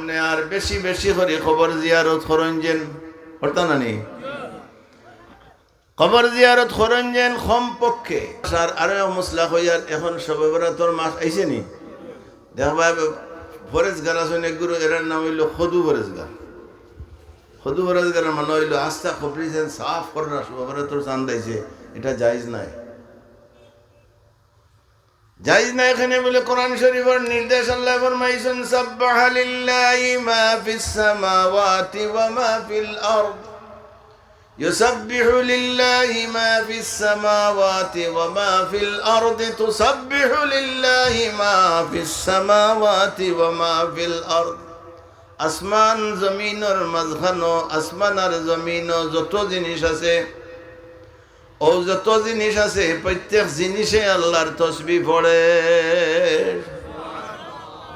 সামনে আর বেশি বেশি করে কবর জিয়ারত করঞ্জেন হরতা না নি কবর জিয়ারত করঞ্জেন কম পক্ষে আর আরো মশলা হইয়ার এখন সবে বরাতর মাস আইছে নি দেখবা ফরেজগার আছেন এক গুরু এর নাম হইল খদু ফরেজগার খদু ফরেজগারের মানে হইল আস্থা খবরি যেন সাফ করা সবে বরাতর চাঁদ আইছে এটা জায়েজ নাই জায়েজ না এখানে বলে কোরআন শরীফের নির্দেশ আল্লাহ ফরমাইছেন সাব্বাহা লিল্লাহি মা ফিস সামাওয়াতি ওয়া মা ফিল আরদ ইউসাব্বিহু লিল্লাহি মা ফিস সামাওয়াতি ওয়া মা ফিল আরদ তুসাব্বিহু লিল্লাহি মা ফিস সামাওয়াতি ওয়া মা ফিল আরদ আসমান জমিনের মাঝখানো আসমান আর জমিন যত জিনিস আছে ও যত জিনিস আছে প্রত্যেক জিনিসে আল্লাহর তসবিহ পড়ে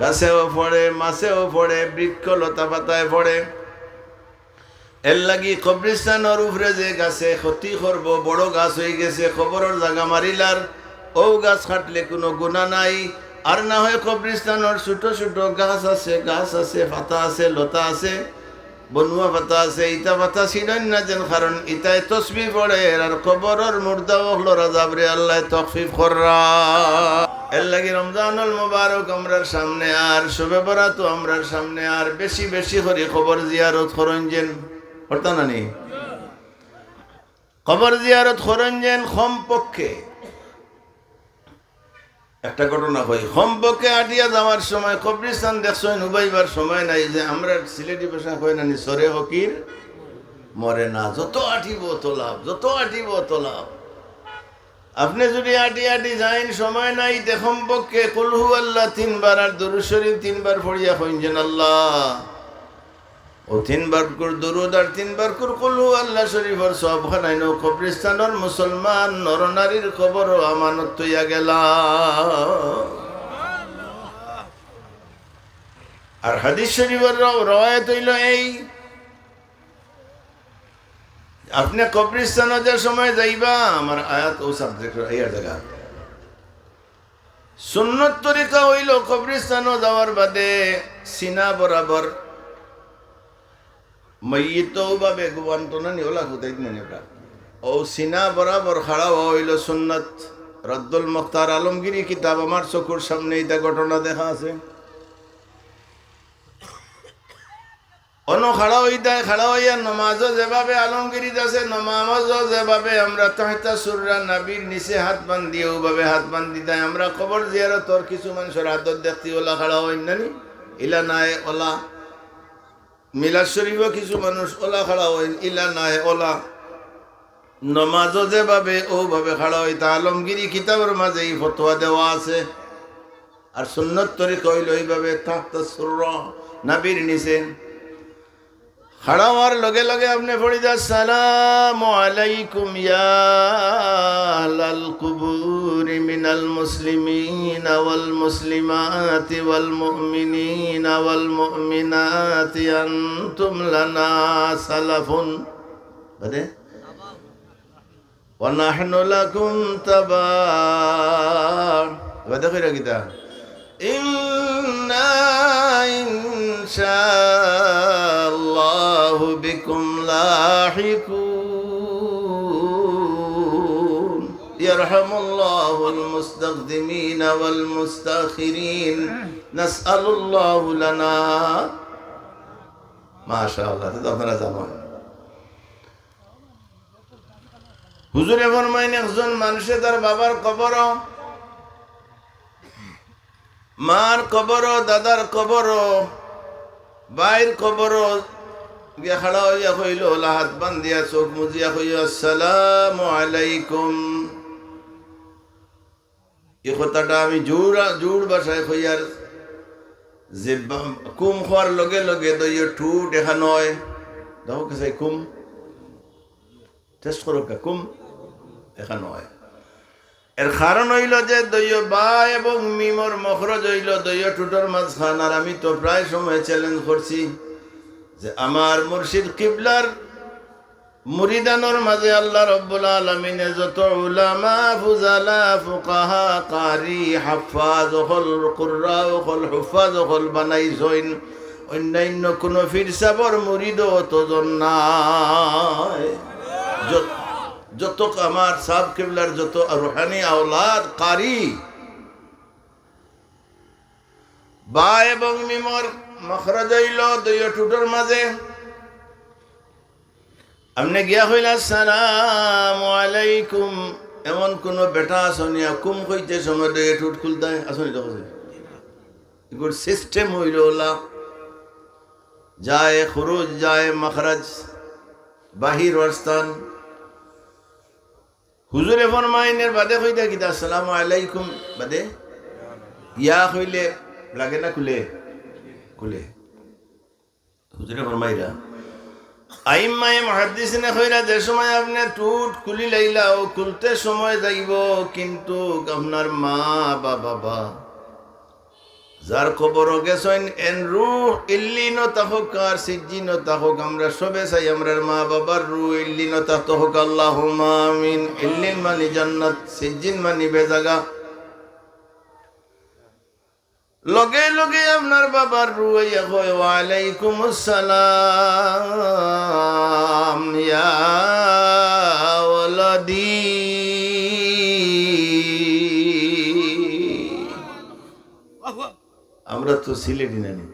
গাছেও পড়ে মাছেও পড়ে বৃক্ষ লতা পাতায় পড়ে এর লাগি কবরিস্তানের উপরে যে গাছে ক্ষতি করব বড় গাছ হয়ে গেছে খবরের জায়গা মারিলার ও গাছ কাটলে কোনো গুণা নাই আর না হয় কবরিস্তানের ছোট ছোট গাছ আছে পাতা আছে লতা আছে বনুয়া পাতা আছে ইটা পাতা ছিলেন না যেন কারণ ইটায় তসবিহ পড়ে আর কবরের মুর্দা হলো রাজাবরে আল্লাহ তখফিফ কররা এর লাগি রমজানুল মুবারক আমরার সামনে আর শবে বরাত আমরার সামনে আর বেশি বেশি করে কবর জিয়ারত করঞ্জেন হরতা না নি কবর জিয়ারত করঞ্জেন কম পক্ষে একটা ঘটনা কই সম্পর্কে আটিয়া যাওয়ার সময় কবরিস্তান দেখছেন উবাইবার সময় নাই যে আমরা সিলেটি ভাষা কই না সরে হকির মরে না যত আটিব তোলাভ যত আটিব তোলাভ আপনি যদি আটি আটি যাইন সময় নাই দেখম পক্ষে কুলহু আল্লাহ 3 বার আর দুরূদ শরীফ 3 বার পড়িয়া কইছেন আল্লাহ ও 3 বার করে দুরূদ আর 3 বার করে কুলহু আল্লাহ শরীফের সব খানাইনো কবরিস্তানের মুসলমান নরনারীর খবর আমানত তৈয়া গেলা আর হাদিস শরীফের রওয়ায়াত হইল এই আপনি কবরিস্তানে যে সময় যাইবা আমার আয়াত ও সাবজেক্ট এই জায়গা সুন্নত তরিকা হইল কবরিস্তানে যাওয়ার বাদে সিনা বরাবর মইয়িত ভাবে গুবান্ত না নিওলা খুদাই না নেবরা ও সিনা বরাবর খাড়া হইল সুন্নত রদ্দুল মুখতার আলমগীরি কিতাব আমার চকুর সামনে এটা ঘটনা দেখা আছে অন্য খাড়া হইয়া নমাজও যেভাবে আলমগীরিত আছে নমাজও যেভাবে আমরা তাহতা সুররা নাবির নিচে হাত বান্ধি ওভাবে হাত বান্ধি দেয় আমরা কবর জিয়ারতর কিছু মানুষের আদত দেখতে ওলা খাড়া হইন নানি ইলা নাই ওলা মিলাদ শরীফও কিছু মানুষ ওলা খাড়া হইন ইলা নাই ওলা নমাজও যেভাবে ওভাবে খাড়া হই তা আলমগীরি কিতাবের মাঝে এই ফতোয়া দেওয়া আছে আর সুন্নত তরিকা হইল এইভাবে তাহতা সুররা নাবির নিচে খাড়া হওয়ার লগে লগে আপনি পড়ি যা আসসালামু আলাইকুম ইয়া আহলাল কুবুর মিনাল মুসলিমিন ওয়াল মুসলিমাতি ওয়াল মুমিনিন ওয়াল মুমিনাতি আনতুম লানা সালাফুন বাদে ওয়া নাহনু লাকুম তাবা বাদে কইরা গিতা ইন্না ইনশাআল্লাহু বিকুম লাহিকুন ইয়ারহামুল্লাহুল মুস্তাকদিমিন ওয়াল মুস্তাখিরিন নাসআলুল্লাহু লানা মাশাআল্লাহ তো আপনারা জানেন হুজুরে ফরমাইন একজন মানুষে তার বাবার কবর মার কবর দাদার কবর বাইর কবর গিয়া খাড়া হইয়া কইল হাত বান্ধিয়া চোখ মুজিয়া কইল আসসালামু আলাইকুম এই কথাটা আমি জোর বাসায় কইয়ার যে কুম খোয়ার লগে লগে দইয় ঠুট দেখা নয় দেখো কে চাই কুম টেস্ট করো কা কুম দেখা নয় এর কারণ হইল যে দইয় বা এবং মিমর মখরজ হইল দইয় টুটোর মাঝখান আর আমি তো প্রায় সময় চ্যালেঞ্জ করছি যে আমার মুর্শিদ কিবলার মুরিদানোর মাঝে আল্লাহ রব্বুল আলামিনে যত উলামা ফুজালা ফুকাহা কারি হাফাজ হল কুররা হল হুফাজ হল বানাইছেন অন্যান্য কোনো ফির সাবর মুরিদও অতজন নাই। যত আমার সাব কিবলার যত রুহানি আওলাদ কারি বা এবং মিমর মখরাজ হইল দুই টুটোর মাঝে আপনি গিয়া হইল আসসালামু আলাইকুম, এমন কোন বেটা আসনিয়া কুম কইতে সময় দুই টুট খুলতে আসনি তো এগুলো সিস্টেম হইল যায় খুরুজ যায় মখরাজ বাহির অবস্থান হুজুরে ফরমাইনের বাদে কইতা কিতা আসসালামু আলাইকুম বাদে ইয়া কইলে লাগে না খুলে খুলে হুজুরে ফরমাইরা আইম্মায়ে মুহাদ্দিসিনে কইরা যে সময় আপনি টুট খুলি লাইলা ও খুলতে সময় যাইব, কিন্তু আপনার মা বা বাবা যার খবর গেছেন এন রুহ ইল্লিন তাহুক আর সিজ্জিন তাহুক, আমরা সবে চাই আমরার মা বাবার রুহ ইল্লিন তাহুক, আল্লাহুম্মা আমিন। ইল্লিন মানে জান্নাত, সিজ্জিন মানে বেজাগা। লগে লগে আপনার বাবার রুহ ইয়া কয় ওয়া আলাইকুমুস সালাম ইয়া ওয়ালাদি। আমরা তো সিলেটি নানি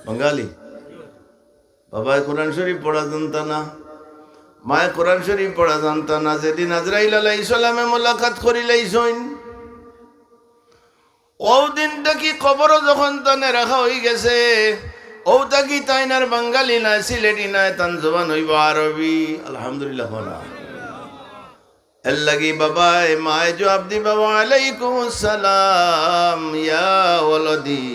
বাঙালি, বাবায় কোরআন শরীফ পড়া জানতা না, মায়ে কোরআন শরীফ পড়া জানতা না। যেদিন আজরাইল আলাইহিস সালামে মোলাকাত করিলাইছেন ও দিনটা কি কবর যখন তানে রাখা হয়ে গেছে, ওটা কি তাইনার বাঙালি নাই সিলেটি নাই, তান জবান হইব আরবি। আলহামদুলিল্লাহ না এর লাগি বাবায় মায়ে জবাব দি বাবা আলাইকুম আসসালাম ইয়া ওয়ালাদি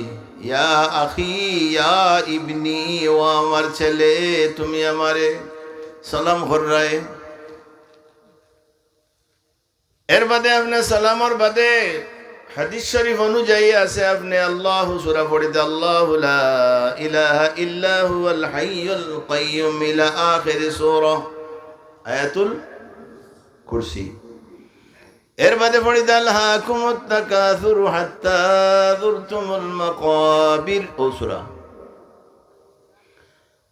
ইয়া আখি ইয়া ইবনি, ও আমার ছেলে তুমি আমারে সালাম কররায়। এর বাদে আপনি সালামর বাদে হাদিস শরীফ অনুযায়ী আছে আপনি আল্লাহু সূরা পড়িতে আল্লাহু লা ইলাহা ইল্লা হুয়াল হাইয়ুল কাইয়্যুম ইলা আখির সূরা আয়াতুল কুরসি। এর বাদে পড়িতে আলহাকুমুত তাকাসুর হাত্তা যুরতুমুল মাকাবির ও সূরা।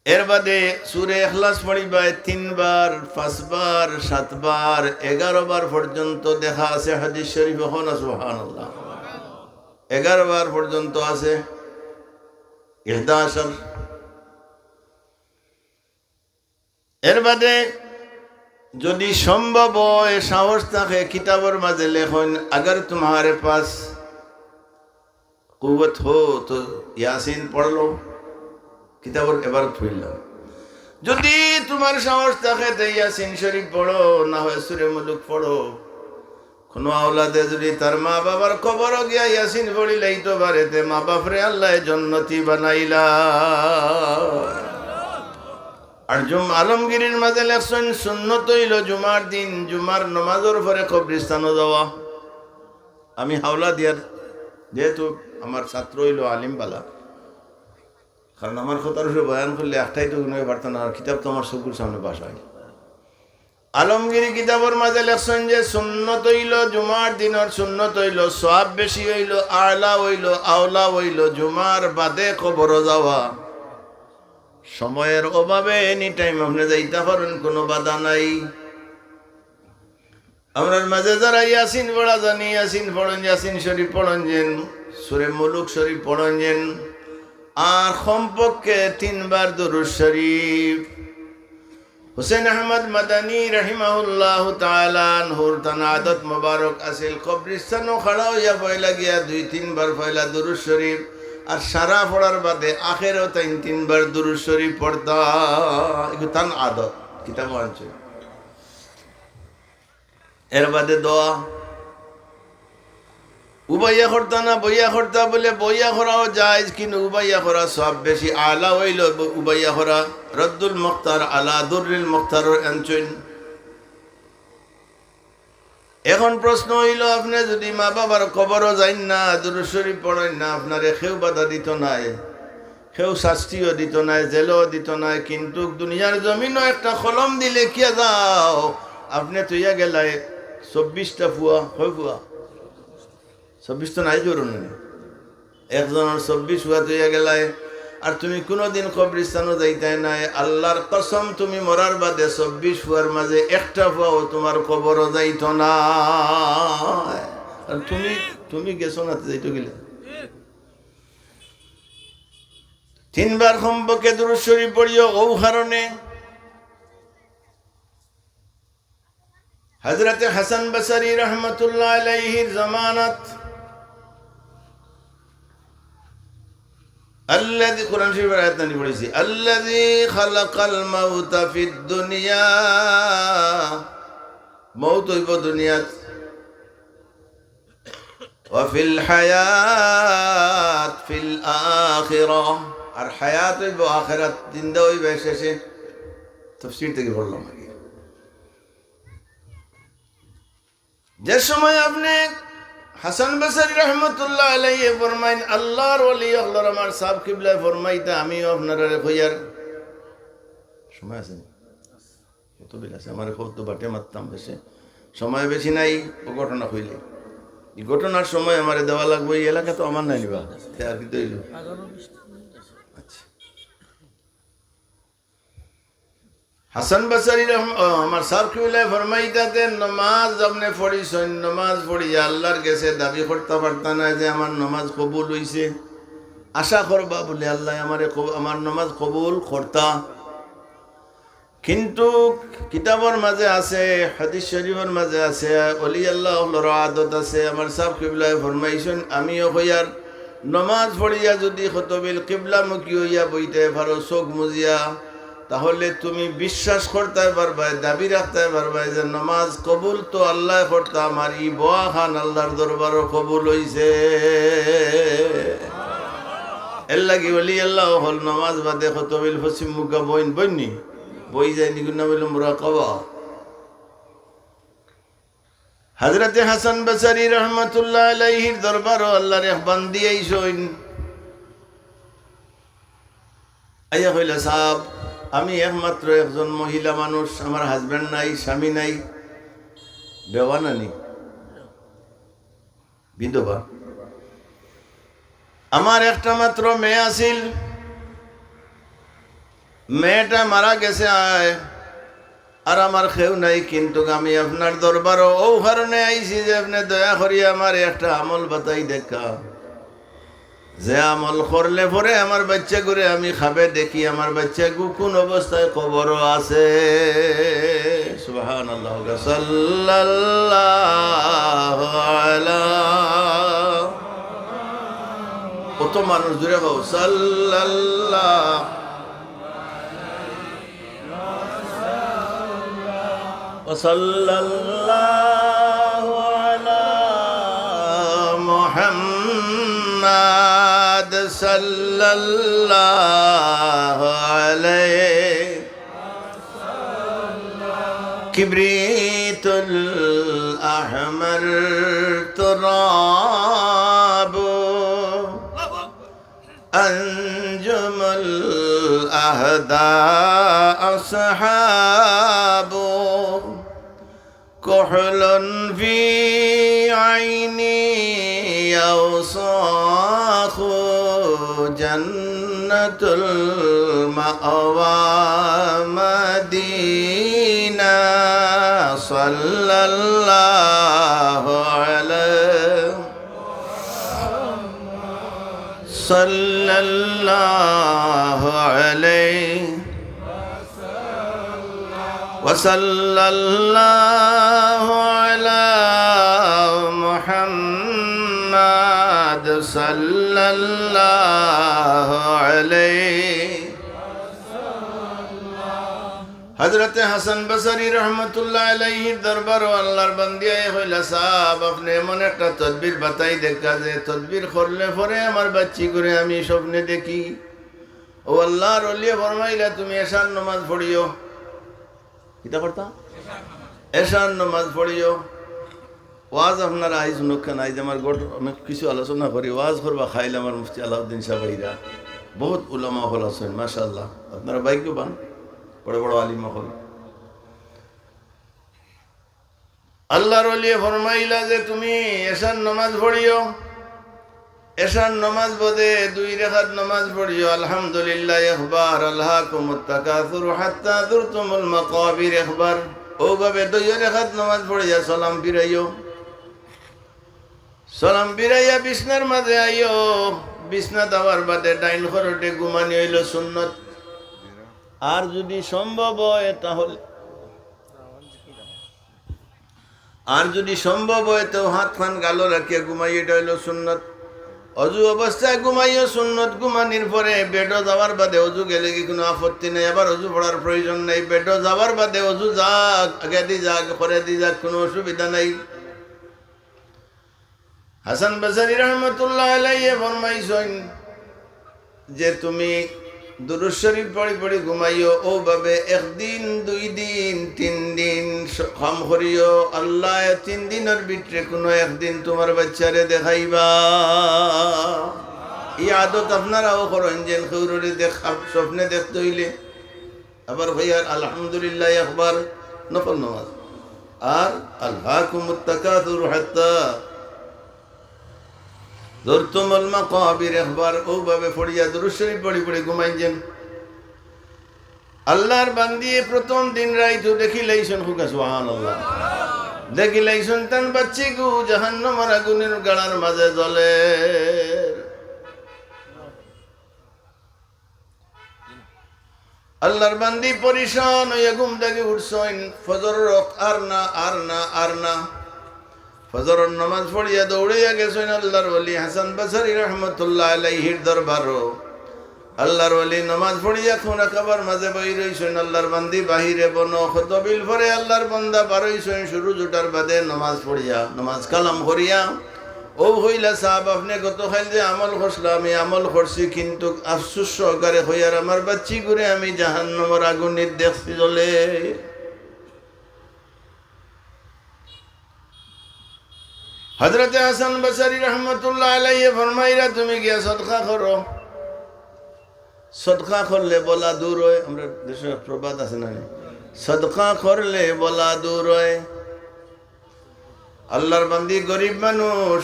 এর বাদে সূরা ইখলাস পড়িবা 3 বার 5 বার 7 বার 11 বার পর্যন্ত দেখা আছে হাদিস শরীফ। হন সুবহানাল্লাহ 11 বার পর্যন্ত আছে 11। এর বাদে যদি সম্ভব হয় সাহস থাকে কিতাবের মাঝে লেখন अगर तुम्हारे पास कुव्वत हो तो यासीन पढ़ लो, কিতাবের এবার পড়লাম। যদি তোমার সাহস থাকে তো ইয়াসিন শরীফ পড়ো, না হয় সূরা মুলুক পড়ো। কোনো আওলাদে যদি তার মা বাবার কবর গিয়া ইয়াসিন পড়ি লাইতো পারে তে মা বাপরে আল্লাহ জান্নাতি বানাইলা। আর আলমগীরের মাঝে লেখছেন সুন্নত হইল জুমার দিন জুমার নামাজের পরে কবরস্থানে যাওয়া। আমি হাওলা দিয়ার যেহেতু আমার ছাত্র হইল আলিমবালা, কারণ আমার কথার উপরে বয়ান করলে একটাই তো গুণে পারত না, আর কিতাব তো আমার চকুর সামনে বাসায়। আলমগীরি কিতাবের মাঝে লেখছেন যে সুন্নত হইল জুমার দিনের সুন্নত হইল সওয়াব বেশি হইল আলা হইল আওলা হইল জুমার বাদে কবর যাওয়া। সময়ের অভাবে এনি টাইম আপনি যাইতে পারেন, কোনো বাধা নাই। আমরা মাঝে যারা ইয়াসিন পড়া জানি ইয়াসিন পড়েন, ইয়াসিন শরীফ পড়েন যেন, সূরা মুলুক শরীফ পড়েন যেন, আর কমপক্ষে 3 বার দুরূদ শরীফ। হুসেন আহমদ মাদানী রাহিমাহুল্লাহু তাআলা আনহুর তান আদত মুবারক আসিল কবরস্থানও খাড়া হইয়া পয়লা গিয়া 2-3 বার পয়লা দুরূদ শরীফ, আর সারা পড়ার বাদে আখেরও 3 বার দুরূদ শরীফ পড়তা। এগুলো তান আদত কিতাব আনছে। এর বাদে দোয়া উবাইয়া করতা না বইয়া করতা বলে বইয়া করাও যায়, কিন্তু উবাইয়া করা সব বেশি আলা হইল উবাইয়া করা। রদ্দুল মুখতার আলা দুররিল মুখতারের আনছেন। এখন প্রশ্ন হইল আপনি যদি মা বাবার কবরও যাইন না দুরূদ শরীফ পড়েন না, আপনারে কেউ বাধা দিত নাই, কেউ শাস্তিও দিত নাই, জেলও দিত নাই, কিন্তু দুনিয়ার জমিনও একটা কলম দিলে কিয়া যাও আপনি তুইয়া গেলাই 24টা ফুয়া হয় ফুয়া 24 তো নাই জরুন একজনের 24 ফুয়া তুইয়া গেলাই, আর তুমি কোনোদিন কবরস্থানও যাইতে নাই। আল্লাহর কসম তুমি মরার বাদে 24 ফুয়ার মাঝে একটা ফুয়াও তোমার কবরও যাইত না। আর তুমি গেছো না, যাইতো গেলে 3 বার কমপক্ষে দুরূদ শরীফ পড়িও। ও কারণে হযরত হাসান বসরি রহমতুল্লাহ আলাইহির জামানাত الذي قرآن شريف آيات नहीं पढ़ी सी الذي خلق الموت في الدنيا मौत হইব দুনিয়াত وفي الحياة في الآخرة আর হায়াত হইব আখিরাত, জিন্দা হইবে শেষে। তাফসীর থেকে বললাম আগে, যে সময় আপনি হাসান বসরি রহমতুল্লাহ আলাইহি ফরমাইন আল্লাহর ওলি আল্লাহর আমার সাহেব কিবলায় ফরমাইতা আমিও আপনারা কইয়ার সময় আছে কত বেল আছে আমার কত বাটে মারতাম, বেশি সময় বেশি নাই। ও ঘটনা কইলে এই ঘটনার সময় আমার দেওয়া লাগবে। এই এলাকা তো আমার নাই নিবা আর কি দইল। আচ্ছা, হাসান বসরি আমার সাহেব কিবলায় ফরমাইতাতে নামাজ আপনি পড়িছেন, নামাজ পড়িয়া আল্লাহর কাছে দাবি করতে পারতা না যে আমার নামাজ কবুল হইছে। আশা করবা বলে আল্লাহ আমার নামাজ কবুল করতা। কিন্তু কিতাবের মাঝে আছে, হাদিস শরীফের মাঝে আছে, ওলি আল্লাহর আদত আছে। আমার সাহেব কিবলায় ফরমাইছেন আমিও হইয়ার নামাজ পড়িয়া যদি খতবিল কিবলামুখী হইয়া বইতে পারো চোখ মুজিয়া, তাহলে তুমি বিশ্বাস করতে পারবা, দাবি রাখতে পারবা যে নামাজ কবুল তো আল্লাহ করতা, আমার ই বোয়া খান আল্লাহর দরবারও কবুল হইছে। এর লাগি ওলি আল্লাহ হল নামাজ বাদে খতবিল পশ্চিম মুখা বইনি বই যায় নিগুণ বলল মুরাকাবা। হযরত হাসান বসরি রহমতুল্লাহ আলাইহির দরবারও আল্লাহর এক বান্দি আইসইন। আইয়া কইলা সাহেব আমি একমাত্র একজন মহিলা মানুষ, আমার হাজবেন্ড নাই, স্বামী নাই, বেওয়ানানি বিধবা। আমার একটা মাত্র মেয়ে আছিল, মেয়েটা মারা গেছে আর আমার কেউ নাই। কিন্তু আমি আপনার দরবারও ও কারণে আইছি যে আপনি দয়া করিয়া আমার একটা আমল বাতাই দেখা, যে আমল করলে পরে আমার বাচ্চা করে আমি খাবে দেখি আমার বাচ্চা কোন অবস্থায় কবরও আছে। সুবহানাল্লাহ সাল্লাল্লাহু আলা কত মানুষ জুড়ে বাবু সাল্লাল্লাহু সাল্লাল্লাহু আলা মুহাম্মাদ সাল্লাল্লাহু আলাইহি কিবরিতুল আহমার তুরাবু আনজুমুল আহদা আসহাবু কুহলুন ফি আইনি আওসাখু জান্নাতুল মাওয়া মদিনা সাল্লাল্লাহু আলাইহি সাল্লাল্লাহু আলাইহি ওয়াসাল্লাল্লাহু আলা মুহাম্মাদ সাল্লাল্লাহু আলাইহি। হযরত হাসান বসরি রহমতুল্লাহ আলাইহির দরবার ও আল্লাহর বান্দিয়ায় হইলা সাহেব আপনি এমন একটা তদবির বাতাই দেখা যে তদবির করলে পরে আমার বাচ্চি করে আমি স্বপ্নে দেখি। ও আল্লাহর ওলি ফরমাইলা তুমি এশার নামাজ পড়িও। কিতা করতা? এশার নামাজ পড়িও। ওয়াজ আপনারা আইজ শুনুন, আইজ আমার আমি কিছু আলোচনা করি। ওয়াজ করবা খাইলে আমার মুফতি আলাউদ্দিন সাহেবরা বহুত উলামা হল আছেন মাশাআল্লাহ, আপনারা ভাগ্যবান, বড় বড় আলিম হল। আল্লাহর ওলি ফরমাইলা যে তুমি এশার নামাজ পড়িও। এশার নমাজ বোধে 2 রাকাত নমাজ পড়িও আলহামদুলিল্লাহ একবার, আলহাকুমুত তাকাসুর হাত্তা যুরতুমুল মাকাবির একবার। ওভাবে 2 রাকাত নমাজ পড়িয়া সালাম ফিরাইও। সালাম ফিরাইয়া বিছনার মাঝে আইও। বিছনা দেওয়ার বাদে ডাইন খরটে ঘুমানি হইল সুন্নত। আর যদি সম্ভব হয় তো হাত খান গালো রাখিয়া ঘুমাই, এটা হইল সুন্নত। অজু অবস্থায় ঘুমাইও সুন্নত। ঘুমানির পরে বেডও যাওয়ার বাদে অজু গেলে কি কোনো আপত্তি নেই, আবার অজু পড়ার প্রয়োজন নেই। বেডও যাওয়ার বাদে অজু যাক, আগে দি যাক, পরে দি যাক, কোনো অসুবিধা নাই। হাসান বসরি রহমতুল্লাহ আলাইহি ফরমাইছেন যে তুমি দুরূদ শরীফ পড়ি পড়ি ঘুমাইও। ওভাবে 1 দিন 2 দিন 3 দিন কাম করিও। আল্লাহ 3 দিনের ভিতরে কোনো 1 দিন তোমার বাচ্চারে দেখাইবা। এই আদত আপনারাও করেন, যে কেউরে স্বপ্নে দেখতে হইলে আবার ভাইয়ার আলহামদুলিল্লাহ একবার নফল নামাজ, আর আলহাকুমুত তাকাসুর হাত্তা যুরতুমুল মাকাবির একবার। ওভাবে পড়িয়া দুরূদ শরীফ পড়ি পড়ি ঘুমাইছেন। আল্লাহর বান্দি প্রথম দিন রাইতো দেখিলাইছেন, হুকা সুবহানাল্লাহ, দেখিলাইছেন তান বাচ্চি গু জাহান্নামের আগুনের গাড়ার মাঝে জ্বলে। আল্লাহর বান্দি পরিশান হইয়া ঘুম থেকে উঠছেন। ফজর আর না ফজরের নামাজ পড়িয়া দৌড়াইয়া গেছেন আল্লাহর ওলি হাসান বসরি রহমতুল্লাহ আলাইহির দরবারও। আল্লাহর ওলি নামাজ পড়িয়া খুনা খাবার মাঝে বই রইছেন। আল্লাহর বান্দি বাহিরে বন খতবিল পরে আল্লাহর বান্দা বারইছেন শুরু জুটার বাদে নামাজ পড়িয়া, নামাজ কালাম করিয়া। ও হইলা সাহাব, আপনি গত খাইল যে আমল করছিল, আমি আমল করছি, কিন্তু আফসোস সহকারে হইয়ার আমার বাচ্চি করে আমি জাহান্নামের আগুনের দেখছি জ্বলে। হযরতে হাসান বসরি রহমতুল্লাহ আলাইহি ফরমাইরা তুমি গিয়া সদকা করো। সদকা করলে বলা দূর হয়। আমরা দেশে প্রবাদ আছে না, সদকা করলে বলা দূর হয়। আল্লাহর বান্দি গরিব মানুষ,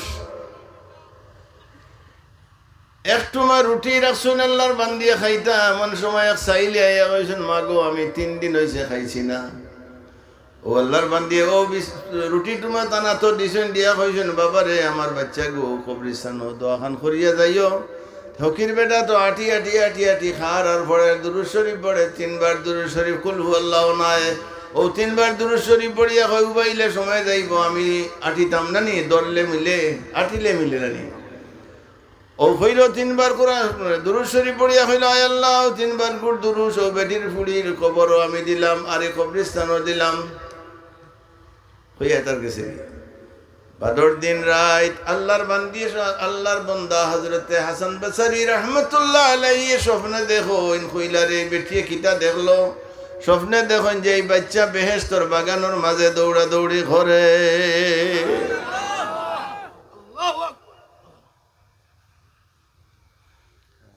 একটু মা রুটি রাখছুন আল্লাহর বান্দিয়ে খাইতা। এমন সময় এক চাইলে আইয়া কইছেন, মা গো আমি 3 দিন হয়েছে খাইছি না। ও আল্লাহর বান্দিয়ে ও রুটি তোমার টানা তো দিছেন, দিয়া কইছেন, বাবা রে আমার বাচ্চা গো কবরিস্তান দোয়াখান করিয়া যাইও। ফকির বেটা তো আটি খার আর পড়ে দুরূদ শরীফ পড়ে 3 বার দুরূদ শরীফ কুল হুয়াল্লাহু নাই। ও 3 বার দুরূদ শরীফ পড়িয়া কই উবাইলে সময় যাইব, আমি আটিতাম না নি, দরলে মিলে আটিলে মিলে না নি। ও হইল 3 বার কোরআন দুরূদ শরীফ পড়িয়া হইল, আয় আল্লাহ 3 বার কুল দুরূদ। ও বেটির ফুড়ির কবরও আমি দিলাম, আর এই কবরিস্তানও দিলাম। হইয়া তার গেছে বাদর দিন রাত আল্লাহর বান্দি, আল্লাহর বান্দা হযরতে হাসান বসরি রহমতুল্লাহ আলাইহি স্বপ্নে দেখো কইলারে বেটিয়ে কিতা দেখলো। স্বপ্নে দেখেন যে এই বাচ্চা বেহেশতর বাগানের মাঝে দৌড়া দৌড়ি করে।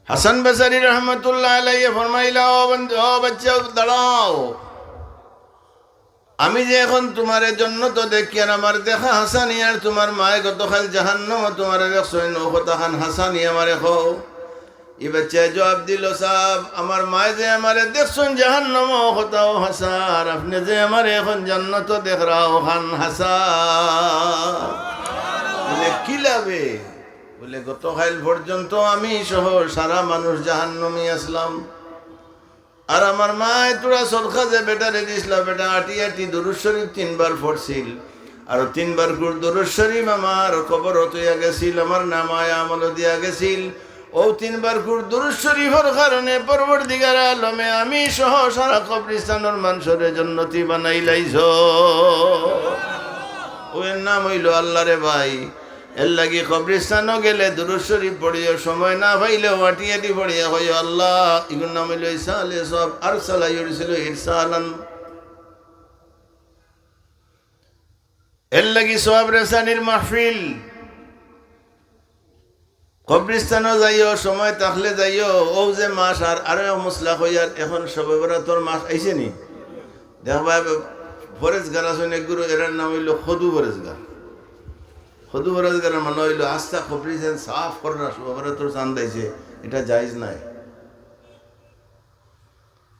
হাসান বসরি রহমতুল্লাহ আলাইহি ফরমাইলা, ও বাচ্চা দাঁড়াও, আমি যে এখন তোমার জন্য তো দেখি, আর আমার দেখা হাসানি, আর তোমার মায়ে গতকাল জাহান্নাম তোমার খান হাসানি আমার এখো। এই বাচ্চায় জবাব দিল, সাহেব আমার মায়ে যে আমার দেখছেন জাহান্নাম হতাও হাসার, আপনি যে আমার এখন জান্নাত দেখ রাও খান হাসান। বলে কি লাভে? বলে গতকাল পর্যন্ত আমি সহ সারা মানুষ জাহান্নামী আসলাম, আর আমার মা তোরা সদকা যে বেটারে দিছিল, বেটা আটি দুরূদ শরীফ 3 বার পড়ছিল, আর 3 বার দুরূদ শরীফ আমার কবর হইয়া গেছিল, আমার নামায় আমল দিয়া গেছিল। ও 3 বার দুরূদ শরীফের কারণে পরবর্তীকার আলমে আমি সহ সারা কবরিস্তানের মানুষের জান্নাতি বানাই লাইছ। ওর নাম হইল আল্লাহ রে ভাই। এর লাগি কবরিস্তানও গেলে দুরূদ শরীফ পড়িও, সময় না পাইলে আটি পড়িয়া হই আল্লাহ। এগুলোর নাম হইল ইরসালে সব, আরসালা ইরসিলু ইরসালান। এর লাগি সওয়াব রেসানির মাহফিল, কবরিস্তানও যাইও, সময় থাকলে যাইও। ও যে মাস আর আরো মশলা হইয়ার এখন সবে বরাতর মাস আইছে নি, দেখবা ফরেজগার আছেন এক গুরু, এরার নাম হইল খদু ফরেজগার। সদু বরাজগারের মনে হইল আস্তা খবরিছেন সাফ করা সবার তোর চান দিয়েছে, এটা জায়েজ নাই,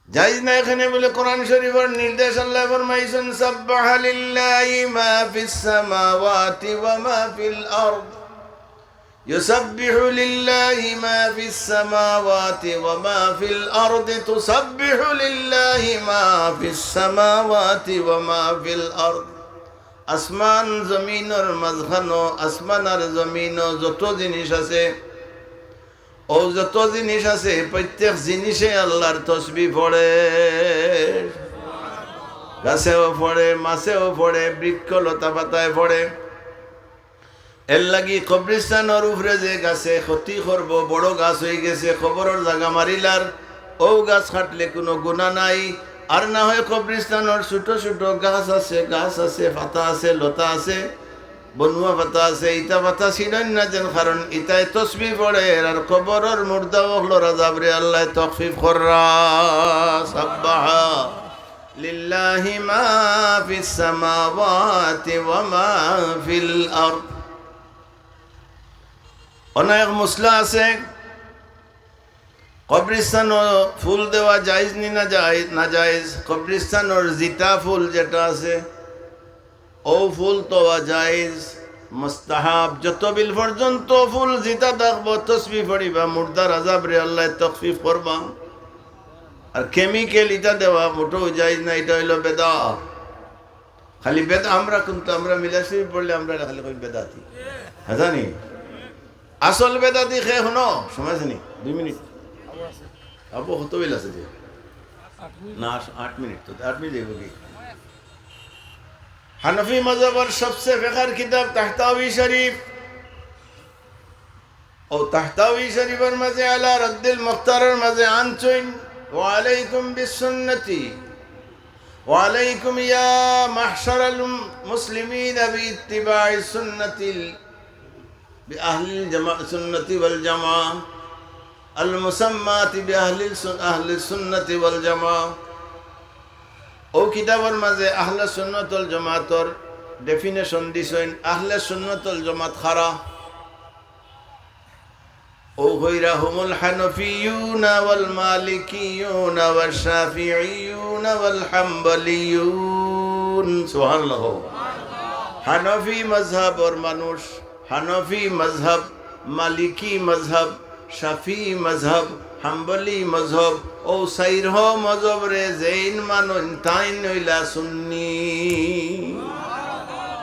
জায়েজ না। এখানে বলে কোরআন শরীফের নির্দেশ আল্লাহ ফরমাইছেন সাব্বাহা লিল্লাহি মা ফিস সামাওয়াতি ওয়া মা ফিল আরদ ইউসাব্বিহু লিল্লাহি মা ফিস সামাওয়াতি ওয়া মা ফিল আরদ তুসাব্বিহু লিল্লাহি মা ফিস সামাওয়াতি ওয়া মা ফিল আরদ। আসমান জমিনের মাঝখানো, আসমান আর জমিন যত জিনিস আছে, ও যত জিনিস আছে প্রত্যেক জিনিসে আল্লাহর তসবিহ পড়ে, গাছেও পড়ে, মাছেও পড়ে, বৃক্ষ লতা পাতায় পড়ে। এর লাগি কবরিস্তানের উপরে যে গাছে ক্ষতি করব, বড় গাছ হয়ে গেছে, খবরের জায়গা মারিলার, ও গাছ কাটলে কোনো গুনাহ নাই। আর না হয় কবরিস্তানের ছোট ছোট গাছ আছে, পাতা আছে, লতা আছে, বনুয়া পাতা আছে, ইটা পাতা ছিলেন না যেন, কারণ ইটায় তসবিহ পড়ে। আর কবরের মুর্দা ওগুলোর আযাবরে আল্লাহ তাখফিফ কররা। সাব্বাহা লিল্লাহি মা ফিস সামাওয়াতি ওয়া মা ফিল আরদ। অনেক মশলা আছে, কবরিস্তানও ফুল দেওয়া জায়েজ নি না জায়েজ। কবরিস্তানের জিতা ফুল যেটা আছে ও ফুল তো জায়েজ, মুস্তাহাব। যত বিল পর্যন্ত ফুল জিতা থাকবো তসবিহ পড়িবা, মুর্দার আযাবরে আল্লাহ তাখফিফ করবা। আর কেমিক্যাল ইটা দেওয়া মোটেও জায়েজ না, এটা হইল বেদাত। খালি বেদ আমরা কিন্তু আমরা মিলাশি পড়লে আমরা খালি কই বেদাতি, হ্যাঁ জানি। আসল বেদাতি খে শুনো, সময় আছে নি 2 মিনিট আবু কত বিল আছে যে না 8 মিনিট, তো 8 মিনিট দেব কি। হানফি মাযহাবের সবচেয়ে বেকার কিতাব তাহতাউই শরীফ, ও তাহতাউই শরীফের মাঝে আলা রদ্দিল মুখতারের মাঝে আনছইন ওয়া আলাইকুম বিসুন্নতি ওয়া আলাইকুম ইয়া মাহশারাল মুসলিমিন বিইত্তিবা'i সুন্নাতিল বিআহলিল জামাআ সুন্নতি ওয়াল জামাআ আল মুসাম্মাতি বিআহলিল সুন্নতি ওয়াল জামাআ। ও কিতাবের মাঝে আহলে সুন্নাত ওয়াল জামাতর ডেফিনেশন দিছেন। আহলে সুন্নাত ওয়াল জামাত খারা ও হইরা হুমুল হানাফিয়ুনা ওয়াল মালিকিয়ুনা ওয়াল শাফিঈয়ুনা ওয়াল হাম্বলিয়ুন। সুবহানাল্লাহ। হানাফি মাযহাবের মানুষ, হানাফি মাযহাব, মালিকি মাযহাব, শাফি মাযহাব, হাম্বলি মাযহাব ও সাইরহ মাযহাব রে জৈন মানুন তাই নইলা সুন্নি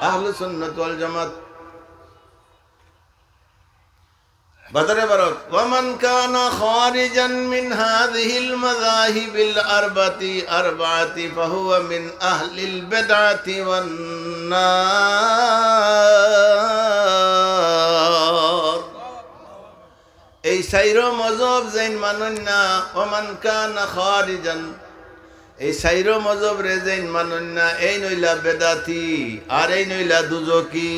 আহলে সুন্নাত ওয়াল জামাত। বদরে বরত ওয়ামান কানা খারিজান মিন হাযিহিল মাযাহিবিল আরবাতি ফাহুয়া মিন আহলিল বিদআতি ওয়ান নার। এই সাইরো মযহব জৈন মানুন না। ওমান কানা খারিজান, এই সাইরো মযহব রে জৈন মানুন না, এই নইলা বেদাতি আর এই নইলা দুজকি।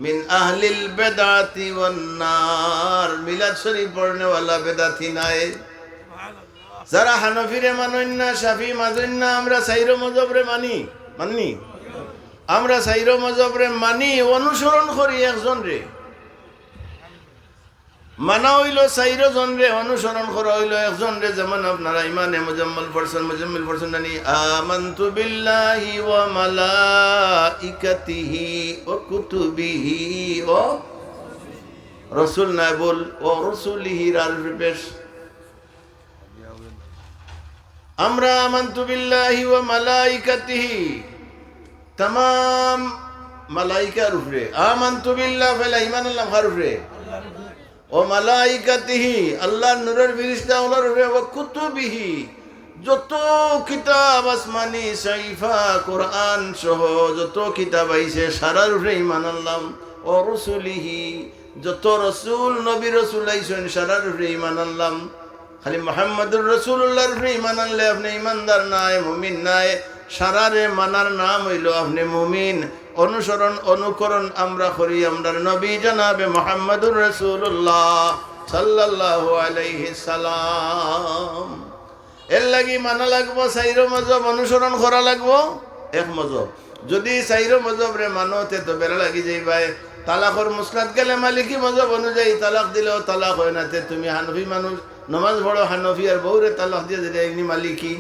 মিন আহলিল বিদআতি ওয়ান নার, মিলাদ শরীফ পড়নে ওয়ালা বেদাতি নাই। যারা হানফি রে মানুন না, শাফি মানুন না, আমরা সাইরো মযহব রে মানি আমরা সাইরো মযহব রে মানি, অনুসরণ করি একজন রে। মানা হইল সাইরো জন রে, অনুসরণ করা হইল একজন রে। যেমন আপনারা ইমানে মুজাম্মিল পড়ছেন নানি, আমানতু বিল্লাহি ওয়া মালাইকাতিহি ওয়া কুতুবিহি ওয়া রাসূল না বল ও রাসূলিহি রাল পেশ। আমরা আমানতু বিল্লাহি ওয়া মালাইকাতিহি, तमाम মালাইকার উপরে আমানতু বিল্লাহ ফেলা ঈমান আল্লাহ কার উপরে, ও মালাইকাতিহি আল্লাহর নূরের ফেরেশতাগুলোর উপরে, ও কুতুবিহি যত কিতাব আসমানি সাইফা কোরআন সহ যত কিতাব আইছে সারার উপরে ঈমান আনলাম। ও রাসূলিহি যত রাসূল নবী রাসূল আইছেন সারার উপরে ঈমান আনলাম। খালি মুহাম্মদুর রাসূলুল্লাহর উপরে ঈমান আনলে আপনি ঈমানদার নাই, মুমিন নাই। সারারে মানার নাম হইল আপনি মুমিন। অনুসরণ অনুকরণ আমরা করি আমরা নবী জনাবে মুহাম্মদুর রাসূলুল্লাহ সাল্লাল্লাহু আলাইহি সাল্লাম। এর লাগি মানা লাগবো, সাইরো মযহব অনুসরণ করা লাগবো। এক মজব যদি চাইরো মজব রে মানো তে তো বেড়া লাগি যাইবাই তালাকর মুসলাত গেলে মালিকি মজব অনুযায়ী তালাক দিলেও তালাক হয় না তে তুমি হানফি মানুষ নমাজ পড়ো হানফি আর বউরে তালাক দিয়ে দিলে এমনি মালিকি